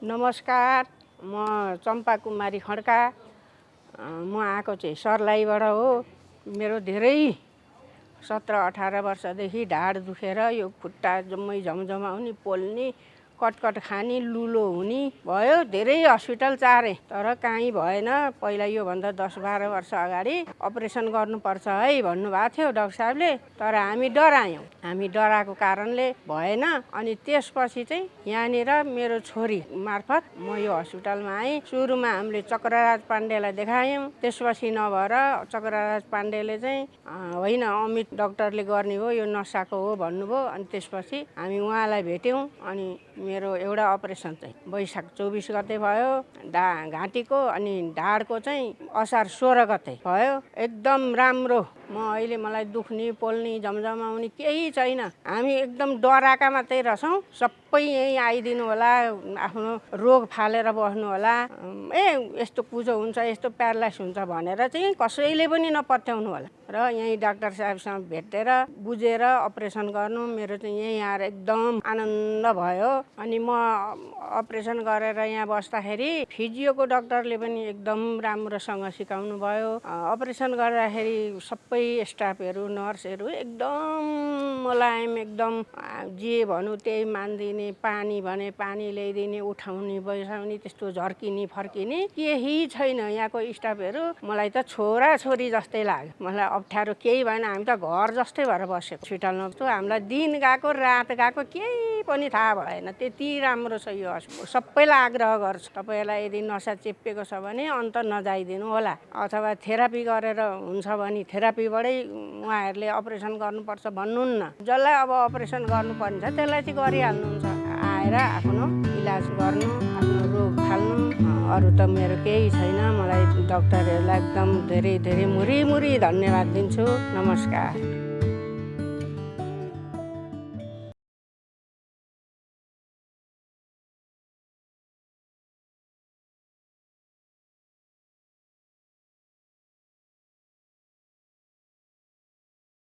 नमस्कार, म चम्पा कुमारी खड्का। म आएको चाहिँ सर्लाहीबाट हो। मेरो धेरै 17-18 वर्षदेखि ढाड दुखेर यो खुट्टा जम्मै झमझमाउने, पोल्ने, कटकट खाने, लुलो हुने भयो। धेरै हस्पिटल चारे तर काहीँ भएन। पहिला योभन्दा 10-12 वर्ष अगाडि अपरेसन गर्नुपर्छ है भन्नुभएको थियो डाक्टर साहबले। तर हामी डरायौँ। हामी डराएको कारणले भएन। अनि त्यसपछि चाहिँ यहाँनिर मेरो छोरी मार्फत म यो हस्पिटलमा आएँ। सुरुमा हामीले चक्रराज पाण्डेलाई देखायौँ। त्यसपछि नभएर चक्रराज पाण्डेले चाहिँ होइन अमित डाक्टरले गर्ने हो, यो नसाको हो भन्नुभयो। अनि त्यसपछि हामी उहाँलाई भेट्यौँ। अनि मेरो एउटा अपरेसन चाहिँ वैशाख 24 गते भयो घाँटीको, अनि ढाडको चाहिँ असार 16 गते भयो। एकदम राम्रो। अहिले मलाई दुख्ने, पोल्ने, झमझमाउने केही छैन। हामी एकदम डराएका मात्रै रहेछौँ। सबै यहीँ आइदिनु होला, आफ्नो रोग फालेर बस्नु होला। यस्तो कुचो हुन्छ, यस्तो प्यारालाइस हुन्छ भनेर चाहिँ कसैले पनि नपत्याउनु होला र यहीँ डाक्टर साहबसँग भेटेर बुझेर अपरेसन गर्नु। मेरो चाहिँ यहीँ आएर एकदम आनन्द भयो। अनि म अपरेसन गरेर यहाँ बस्दाखेरि फिजियोको डाक्टरले पनि एकदम राम्रोसँग सिकाउनु भयो। अपरेसन गर्दाखेरि सबै स्टाफहरू, नर्सहरू एकदम मुलायम, एकदम जे भनौँ त्यही मानिदिने, पानी भने पानी ल्याइदिने, उठाउने बसाउने, त्यस्तो झर्किने फर्किने केही छैन। यहाँको स्टाफहरू मलाई त छोराछोरी जस्तै लाग्यो। मलाई अप्ठ्यारो केही भएन। हामी त घर जस्तै भएर बसेको हस्पिटलमा। हामीलाई दिन गएको रात गएको केही पनि थाहा भएन। त्यति राम्रो छ यो हस्पिटल। सबैलाई आग्रह गर्छु, तपाईँलाई यदि नसा चेप्पिएको छ भने अन्त नजाइदिनु होला, अथवा थेरापी गरेर हुन्छ भने थेरापीबाटै उहाँहरूले अपरेसन गर्नुपर्छ भन्नुहुन्न। जसलाई अब अपरेसन गर्नुपर्ने छ त्यसलाई चाहिँ गरिहाल्नुहुन्छ। आएर आफ्नो इलाज गर्नु, आफ्नो रोग फाल्नु। अरू त मेरो केही छैन। मलाई डाक्टरहरूलाई एकदम धेरै धेरै मुरी धन्यवाद दिन्छु। नमस्कार।